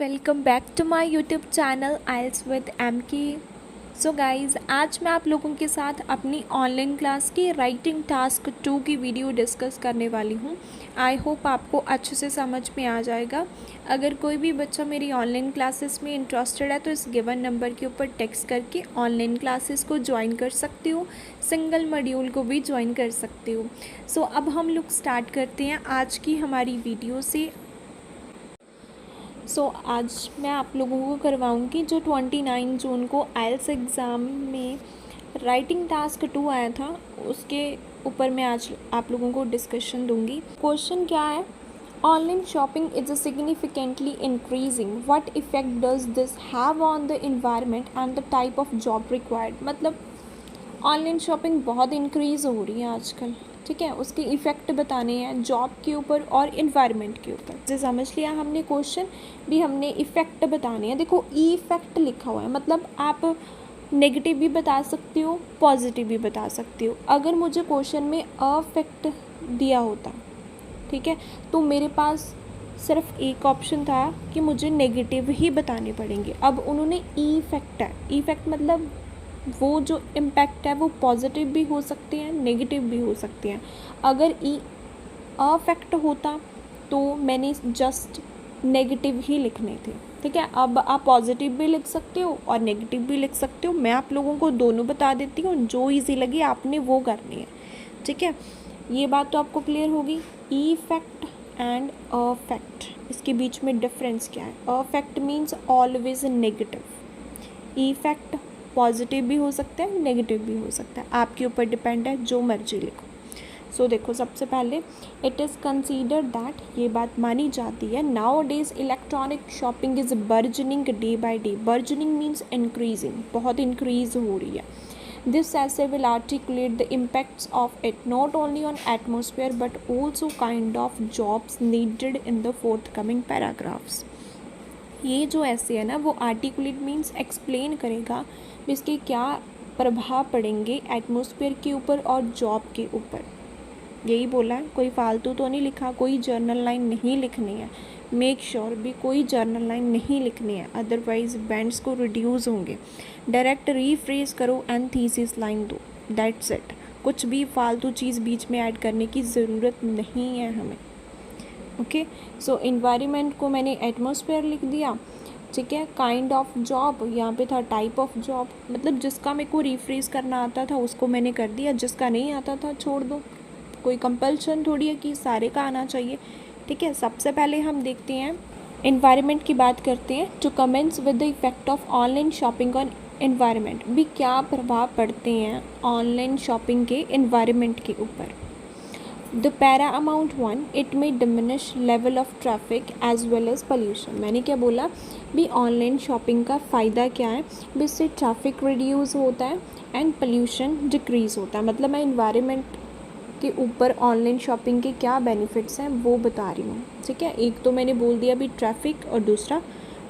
Welcome back to my YouTube channel IELTS with MK. So guys, आज मैं आप लोगों के साथ अपनी ऑनलाइन क्लास की राइटिंग टास्क 2 की वीडियो डिस्कस करने वाली हूँ। आई होप आपको अच्छे से समझ में आ जाएगा। अगर कोई भी बच्चा मेरी ऑनलाइन क्लासेस में इंटरेस्टेड है तो इस गिवन नंबर के ऊपर टेक्स्ट करके ऑनलाइन क्लासेस को ज्वाइन कर सकती हो, सिंगल मॉड्यूल को भी ज्वाइन कर सकती हो। सो अब हम लोग स्टार्ट करते हैं आज की हमारी वीडियो से। आज मैं आप लोगों को करवाऊंगी जो 29 जून को आइल्स एग्ज़ाम में राइटिंग टास्क 2 आया था, उसके ऊपर मैं आज आप लोगों को डिस्कशन दूंगी। क्वेश्चन क्या है? Online shopping is significantly increasing, what effect does this have on the environment and the type of job required. मतलब ऑनलाइन शॉपिंग बहुत इंक्रीज़ हो रही है आजकल, ठीक है। उसके इफ़ेक्ट बताने हैं जॉब के ऊपर और इन्वायरमेंट के ऊपर। जैसे समझ लिया हमने क्वेश्चन, भी हमने इफ़ेक्ट बताने हैं। देखो ई इफ़ेक्ट लिखा हुआ है, मतलब आप नेगेटिव भी बता सकते हो, पॉजिटिव भी बता सकते हो। अगर मुझे क्वेश्चन में अफेक्ट दिया होता, ठीक है, तो मेरे पास सिर्फ एक ऑप्शन था कि मुझे नेगेटिव ही बताने पड़ेंगे। अब उन्होंने ई इफ़ेक्ट है, ई इफ़ेक्ट मतलब वो जो इम्पैक्ट है वो पॉजिटिव भी हो सकते हैं, नेगेटिव भी हो सकते हैं। अगर ई अफेक्ट होता तो मैंने जस्ट नेगेटिव ही लिखने थे, ठीक है। अब आप पॉजिटिव भी लिख सकते हो और नेगेटिव भी लिख सकते हो। मैं आप लोगों को दोनों बता देती हूँ, जो इजी लगे आपने वो करनी है, ठीक है। ये बात तो आपको क्लियर होगी। ई इफेक्ट एंड अफेक्ट, इसके बीच में डिफरेंस क्या है? Affect means always negative, E effect positive भी हो सकता है, नेगेटिव भी हो सकता है, आपके ऊपर डिपेंड है, जो मर्जी लिखो। सो देखो, सबसे पहले इट इज़ कंसीडर्ड दैट, ये बात मानी जाती है, now days electronic shopping is burgeoning day by day. Burgeoning means increasing, बहुत इंक्रीज हो रही है। This essay will articulate the impacts of it not only on atmosphere but also kind of jobs needed in the forthcoming paragraphs। ये जो ऐसे है ना, वो आर्टिकुलेट मीन्स एक्सप्लेन करेगा इसके क्या प्रभाव पड़ेंगे एटमॉस्फेयर के ऊपर और जॉब के ऊपर। यही बोला है, कोई फालतू तो नहीं लिखा, कोई जर्नल लाइन नहीं लिखनी है। मेक श्योर भी कोई जर्नल लाइन नहीं लिखनी है, अदरवाइज बैंड्स को रिड्यूस होंगे। डायरेक्ट रीफ्रेज करो एंड थीसिस लाइन दो, दैट्स इट। कुछ भी फालतू चीज़ बीच में ऐड करने की ज़रूरत नहीं है हमें, ओके। सो इन्वायरमेंट को मैंने एटमॉस्फेयर लिख दिया, ठीक है। काइंड ऑफ जॉब, यहाँ पे था टाइप ऑफ जॉब, मतलब जिसका मेरे को रिफ्रेज करना आता था उसको मैंने कर दिया, जिसका नहीं आता था छोड़ दो। कोई कंपल्शन थोड़ी है कि सारे का आना चाहिए, ठीक है। सबसे पहले हम देखते हैं, इन्वायरमेंट की बात करते हैं। To commence with the effect of online shopping on environment, भी क्या प्रभाव पड़ते हैं ऑनलाइन शॉपिंग के इन्वायरमेंट के ऊपर। The para amount 1, it may diminish level of traffic as well as pollution। मैंने क्या बोला भी, ऑनलाइन शॉपिंग का फ़ायदा क्या है भी, इससे ट्रैफिक रिड्यूस होता है एंड पोल्यूशन डिक्रीज़ होता है। मतलब मैं इन्वायरमेंट के ऊपर ऑनलाइन शॉपिंग के क्या बेनिफिट्स हैं वो बता रही हूँ, ठीक है। एक तो मैंने बोल दिया भी ट्रैफिक और दूसरा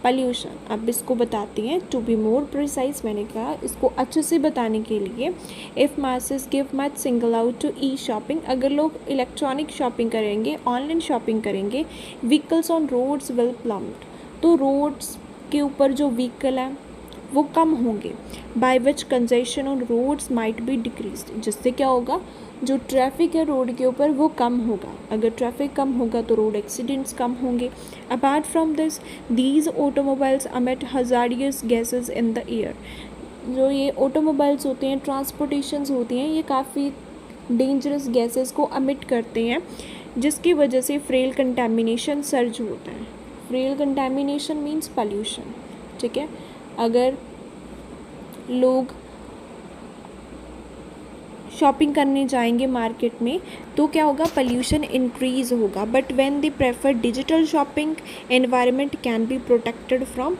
पोल्यूशन। अब इसको बताते हैं, टू बी मोर प्रिसाइज, मैंने कहा इसको अच्छे से बताने के लिए, if masses give much single out to e shopping, अगर लोग इलेक्ट्रॉनिक शॉपिंग करेंगे, ऑनलाइन शॉपिंग करेंगे, vehicles on roads will plummet, तो रोड्स के ऊपर जो व्हीकल है वो कम होंगे। By which congestion on roads might be decrease, जिससे क्या होगा, जो ट्रैफिक है रोड के ऊपर वो कम होगा। अगर ट्रैफिक कम होगा तो रोड एक्सीडेंट्स कम होंगे। Apart from this, these automobiles emit hazardous gases in the air. जो ये ऑटोमोबाइल्स होते हैं, ट्रांसपोर्टेशंस होती हैं, ये काफ़ी डेंजरस गैसेस को अमिट करते हैं, जिसकी वजह से फ्रेल कंटेमिनेशन सर्ज होता है। फ्रेल कंटेमिनेशन मीन्स पोल्यूशन, ठीक है। अगर लोग शॉपिंग करने जाएंगे मार्केट में तो क्या होगा, पोल्यूशन इंक्रीज़ होगा। But when they prefer digital shopping, environment can be protected from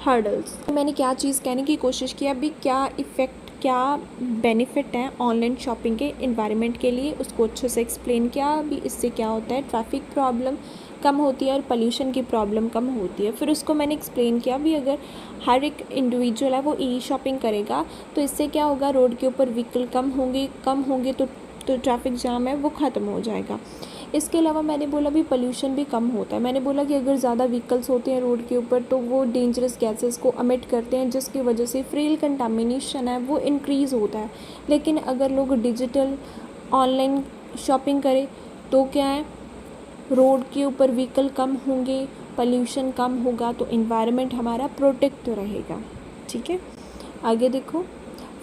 hurdles. मैंने क्या चीज़ कहने की कोशिश की, अभी क्या इफ़ेक्ट, क्या बेनिफिट है ऑनलाइन शॉपिंग के एनवायरनमेंट के लिए, उसको अच्छे से एक्सप्लेन किया। अभी इससे क्या होता है, ट्रैफिक प्रॉब्लम कम होती है और पोल्यूशन की प्रॉब्लम कम होती है। फिर उसको मैंने एक्सप्लेन किया भी, अगर हर एक इंडिविजुअल है वो ई शॉपिंग करेगा तो इससे क्या होगा, रोड के ऊपर व्हीकल कम होंगे तो ट्रैफिक जाम है वो ख़त्म हो जाएगा। इसके अलावा मैंने बोला भी पोल्यूशन भी कम होता है। मैंने बोला कि अगर ज़्यादा व्हीकल्स होते हैं रोड के ऊपर तो वो डेंजरस गैसेस को अमिट करते हैं, जिसकी वजह से फ्यूल कंटामिनेशन है वो इंक्रीज़ होता है। लेकिन अगर लोग डिजिटल ऑनलाइन शॉपिंग करें तो क्या है, रोड के ऊपर व्हीकल कम होंगे, पोल्यूशन कम होगा, तो इन्वायरमेंट हमारा प्रोटेक्ट रहेगा। ठीक है, आगे देखो।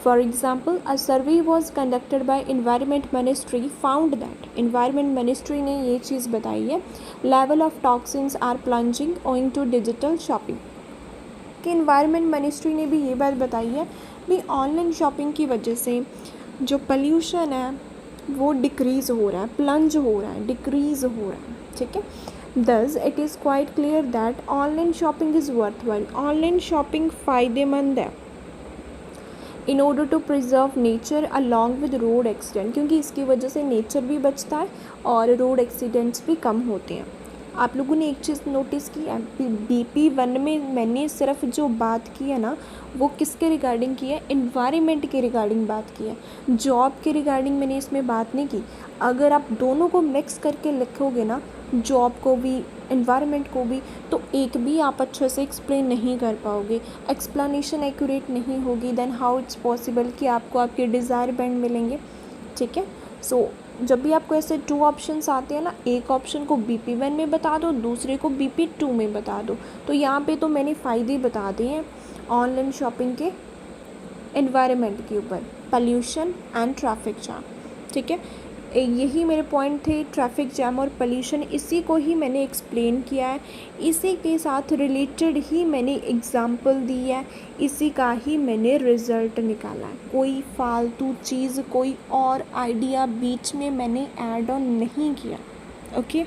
For example, a survey was conducted by environment ministry found that, environment ministry ने ये चीज़ बताई है, level of toxins are plunging owing to digital shopping, कि इन्वायरमेंट मिनिस्ट्री ने भी ये बात बताई है भी ऑनलाइन शॉपिंग की वजह से जो पोल्यूशन है वो डिक्रीज़ हो रहा है, प्लंज हो रहा है, डिक्रीज़ हो रहा है। ठीक है, thus it is quite clear that online shopping is worthwhile, online shopping फ़ायदेमंद है in order to preserve nature along with road accident, क्योंकि इसकी वजह से नेचर भी बचता है और रोड एक्सीडेंट्स भी कम होते हैं। आप लोगों ने एक चीज़ नोटिस की है, BP1 में मैंने सिर्फ जो बात की है ना वो किसके रिगार्डिंग की है, इन्वायरमेंट के रिगार्डिंग बात की है, जॉब के रिगार्डिंग मैंने इसमें बात नहीं की। अगर आप दोनों को मिक्स करके लिखोगे ना, जॉब को भी इन्वायरमेंट को भी, तो एक भी आप अच्छे से एक्सप्लेन नहीं कर पाओगे, एक्सप्लेनेशन एक्यूरेट नहीं होगी, देन हाउ इट्स पॉसिबल कि आपको आपके डिज़ायर बैंड मिलेंगे। ठीक है, सो जब भी आपको ऐसे 2 ऑप्शंस आते हैं ना, एक ऑप्शन को BP1 में बता दो, दूसरे को BP2 में बता दो, तो यहाँ पे तो मैंने फ़ायदे बता दिए हैं ऑनलाइन शॉपिंग के एनवायरनमेंट के ऊपर, पोल्यूशन एंड ट्रैफिक जैम। ठीक है, यही मेरे पॉइंट थे, ट्रैफिक जैम और पोल्यूशन, इसी को ही मैंने एक्सप्लेन किया है, इसी के साथ रिलेटेड ही मैंने एग्जांपल दी है, इसी का ही मैंने रिज़ल्ट निकाला है। कोई फालतू चीज़, कोई और आइडिया बीच में मैंने ऐड ऑन नहीं किया। ओके,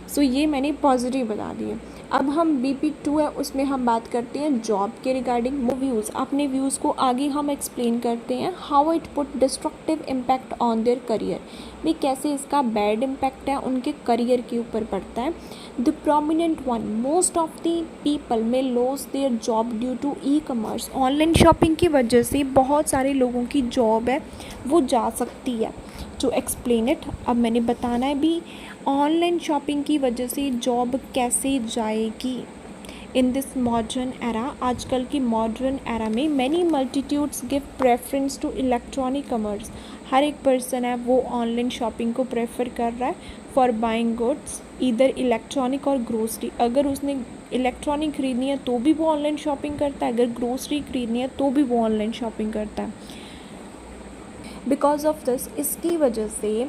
सो ये मैंने पॉजिटिव बता दिए। अब हम BP2 है उसमें हम बात करते हैं जॉब के रिगार्डिंग। वो व्यूज़, अपने व्यूज़ को आगे हम एक्सप्लेन करते हैं, how it put destructive impact on their career, भी कैसे इसका बैड इम्पैक्ट है उनके करियर के ऊपर पड़ता है। The prominent one, most of the people में loss their job due to e-commerce, online shopping की वजह से बहुत सारे लोगों की जॉब है वो जा सकती है। टू एक्सप्लेन इट, अब मैंने बताना है भी ऑनलाइन शॉपिंग की वजह से जॉब कैसे जाएगी इन दिस मॉडर्न एरा। आजकल की मॉडर्न एरा में many multitudes give preference to electronic commerce, हर एक पर्सन है वो ऑनलाइन शॉपिंग को प्रेफर कर रहा है फॉर बाइंग गुड्स, इधर इलेक्ट्रॉनिक और ग्रोसरी। अगर उसने इलेक्ट्रॉनिक खरीदनी है तो भी वो ऑनलाइन शॉपिंग करता है, अगर ग्रोसरी खरीदनी है तो भी वो ऑनलाइन शॉपिंग करता है। बिकॉज ऑफ दिस, इसकी वजह से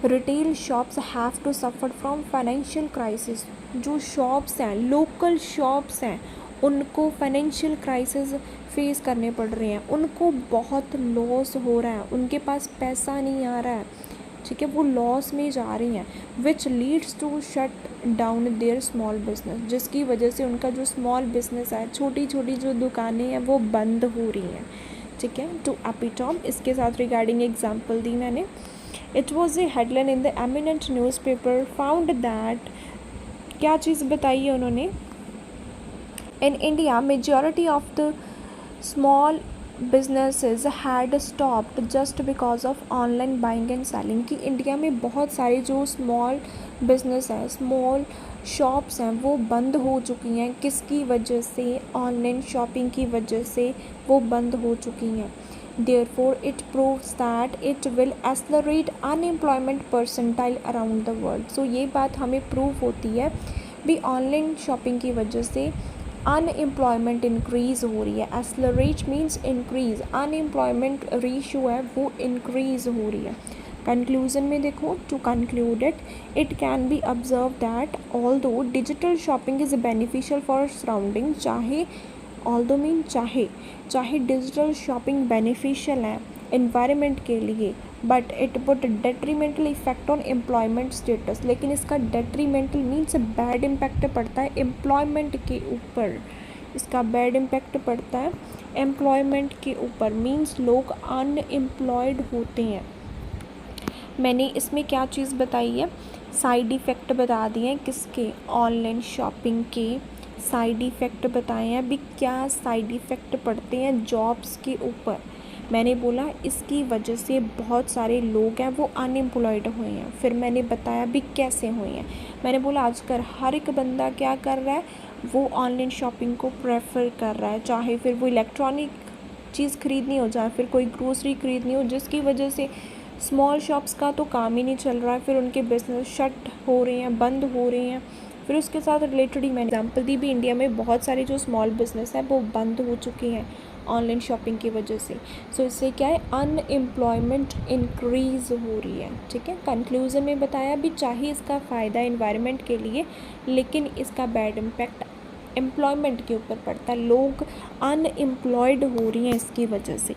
retail shops have to suffer from financial crisis. जो शॉप्स हैं, लोकल शॉप्स हैं, उनको फाइनेंशियल क्राइसिस फेस करने पड़ रहे हैं, उनको बहुत लॉस हो रहा है, उनके पास पैसा नहीं आ रहा है। ठीक है, वो लॉस में जा रही हैं, which leads to shut down their small business, जिसकी वजह से उनका जो स्मॉल बिजनेस है, छोटी छोटी जो दुकानें हैं वो बंद हो रही हैं। ठीक है, टू एपिटॉम, इसके साथ रिगार्डिंग एग्जांपल दी मैंने। It was a headline in the eminent newspaper found that, क्या चीज़ बताई है उन्होंने, in India majority of the small businesses had stopped just because of online buying and selling, कि इंडिया में बहुत सारे जो स्मॉल बिजनेस हैं, स्मॉल शॉप्स हैं वो बंद हो चुकी हैं। किसकी वजह से, ऑनलाइन शॉपिंग की वजह से वो बंद हो चुकी हैं। Therefore, it proves that it will accelerate unemployment percentile around the world. So ये बात हमें प्रूव होती है भी ऑनलाइन शॉपिंग की वजह से अनएम्प्लॉयमेंट इंक्रीज़ हो रही है। Accelerate means increase, unemployment ratio है वो इंक्रीज़ हो रही है। कंक्लूजन में देखो, to conclude it can be observe that although digital shopping is beneficial for surrounding, चाहे डिजिटल शॉपिंग बेनिफिशियल है एनवायरनमेंट के लिए, but it put detrimental effect on employment status, लेकिन इसका डेट्रीमेंटल मीन्स बैड इम्पैक्ट पड़ता है एम्प्लॉयमेंट के ऊपर, इसका बैड इम्पैक्ट पड़ता है एम्प्लॉयमेंट के ऊपर, मीन्स लोग अनएम्प्लॉयड होते हैं। मैंने इसमें क्या चीज़ बताई है, साइड इफ़ेक्ट बता दिए हैं किसके, ऑनलाइन शॉपिंग के साइड इफ़ेक्ट बताए हैं। अभी क्या साइड इफ़ेक्ट पड़ते हैं जॉब्स के ऊपर, मैंने बोला इसकी वजह से बहुत सारे लोग हैं वो अनएम्प्लॉयड हुए हैं। फिर मैंने बताया भी कैसे हुए हैं। मैंने बोला आजकल हर एक बंदा क्या कर रहा है, वो ऑनलाइन शॉपिंग को प्रेफर कर रहा है, चाहे फिर वो इलेक्ट्रॉनिक चीज़ ख़रीदनी हो, चाहे फिर कोई ग्रोसरी ख़रीदनी हो, जिसकी वजह से स्मॉल शॉप्स का तो काम ही नहीं चल रहा है, फिर उनके बिज़नेस शट हो रहे हैं, बंद हो रहे हैं। फिर उसके साथ रिलेटेड ही मैंने एग्जांपल दी भी, इंडिया में बहुत सारे जो स्मॉल बिज़नेस हैं वो बंद हो चुके हैं ऑनलाइन शॉपिंग की वजह से। सो इससे क्या है, अनएम्प्लॉयमेंट इंक्रीज़ हो रही है। ठीक है, कंक्लूज़न में बताया भी चाहे इसका फ़ायदा एनवायरनमेंट के लिए, लेकिन इसका बैड इम्पैक्ट एम्प्लॉयमेंट के ऊपर पड़ता है। लोग अनएम्प्लॉयड हो रही हैं इसकी वजह से।